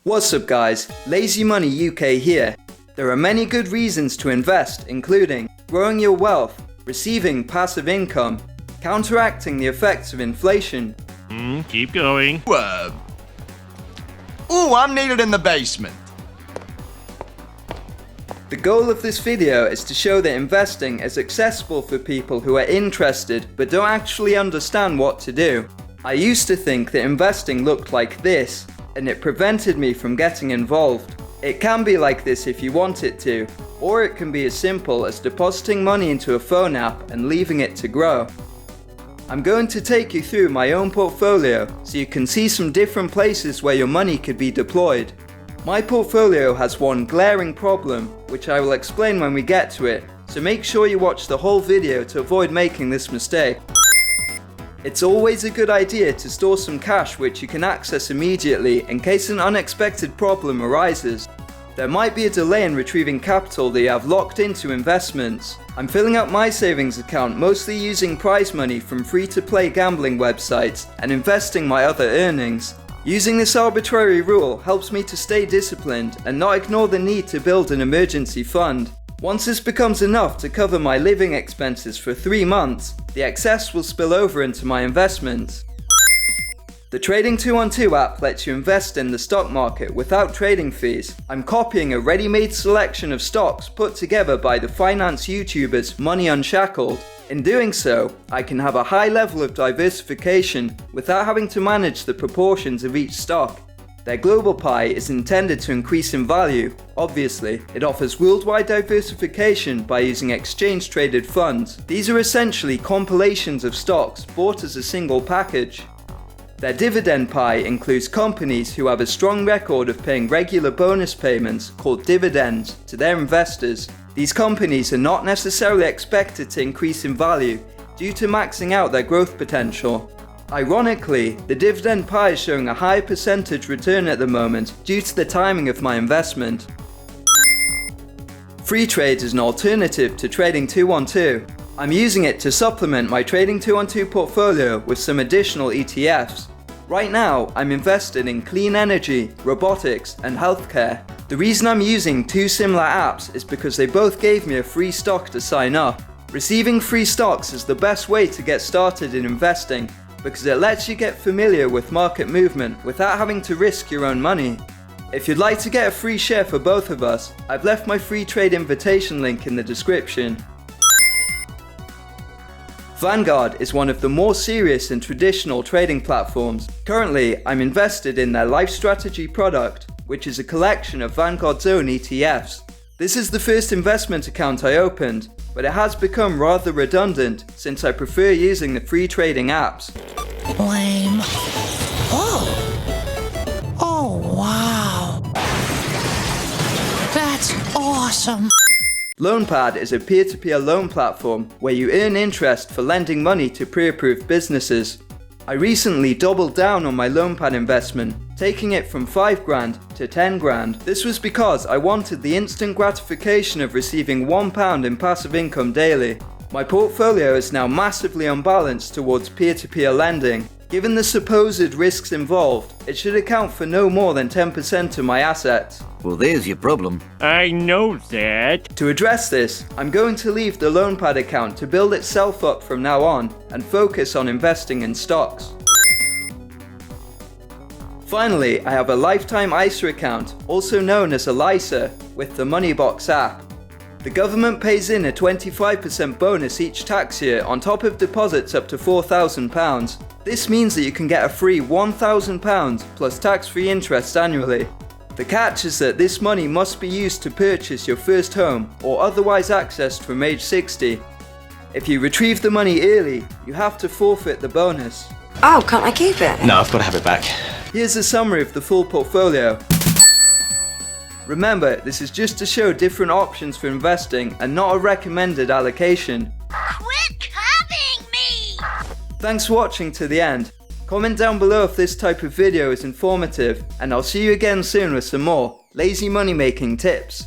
What's up guys, Lazy Money UK here. There are many good reasons to invest, including growing your wealth, receiving passive income, counteracting the effects of inflation. Keep going. Ooh, I'm needed in the basement. The goal of this video is to show that investing is accessible for people who are interested but don't actually understand what to do. I used to think that investing looked like this, and it prevented me from getting involved. It can be like this if you want it to, or it can be as simple as depositing money into a phone app and leaving it to grow. I'm going to take you through my own portfolio so you can see some different places where your money could be deployed. My portfolio has one glaring problem, which I will explain when we get to it, so make sure you watch the whole video to avoid making this mistake. It's always a good idea to store some cash which you can access immediately in case an unexpected problem arises. There might be a delay in retrieving capital that you have locked into investments. I'm filling up my savings account mostly using prize money from free-to-play gambling websites and investing my other earnings. Using this arbitrary rule helps me to stay disciplined and not ignore the need to build an emergency fund. Once this becomes enough to cover my living expenses for 3 months, the excess will spill over into my investments. The Trading 212 app lets you invest in the stock market without trading fees. I'm copying a ready-made selection of stocks put together by the finance YouTubers Money Unshackled. In doing so, I can have a high level of diversification without having to manage the proportions of each stock. Their global pie is intended to increase in value. Obviously, it offers worldwide diversification by using exchange-traded funds. These are essentially compilations of stocks bought as a single package. Their dividend pie includes companies who have a strong record of paying regular bonus payments called dividends to their investors. These companies are not necessarily expected to increase in value due to maxing out their growth potential. Ironically, the dividend pie is showing a high percentage return at the moment due to the timing of my investment. Free Trade is an alternative to Trading 212. I'm using it to supplement my Trading 212 portfolio with some additional ETFs. Right now, I'm invested in clean energy, robotics, and healthcare. The reason I'm using two similar apps is because they both gave me a free stock to sign up. Receiving free stocks is the best way to get started in investing, because it lets you get familiar with market movement without having to risk your own money. If you'd like to get a free share for both of us, I've left my free trade invitation link in the description. Vanguard is one of the more serious and traditional trading platforms. Currently, I'm invested in their Life Strategy product, which is a collection of Vanguard's own ETFs. This is the first investment account I opened, but it has become rather redundant since I prefer using the free trading apps. Lame. Oh wow. That's awesome. Lonepad is a peer-to-peer loan platform where you earn interest for lending money to pre-approved businesses. I recently doubled down on my Lonepad investment, taking it from 5 grand to 10 grand. This was because I wanted the instant gratification of receiving £1 in passive income daily. My portfolio is now massively unbalanced towards peer-to-peer lending. Given the supposed risks involved, it should account for no more than 10% of my assets. Well, there's your problem. I know that. To address this, I'm going to leave the Lonepad account to build itself up from now on and focus on investing in stocks. Finally, I have a lifetime ISA account, also known as a LISA, with the Moneybox app. The government pays in a 25% bonus each tax year on top of deposits up to £4,000. This means that you can get a free £1,000 plus tax-free interest annually. The catch is that this money must be used to purchase your first home or otherwise accessed from age 60. If you retrieve the money early, you have to forfeit the bonus. Oh, can't I keep it? No, I've got to have it back. Here's a summary of the full portfolio. Remember, this is just to show different options for investing and not a recommended allocation. Quit copying me! Thanks for watching to the end. Comment down below if this type of video is informative, and I'll see you again soon with some more lazy money making tips.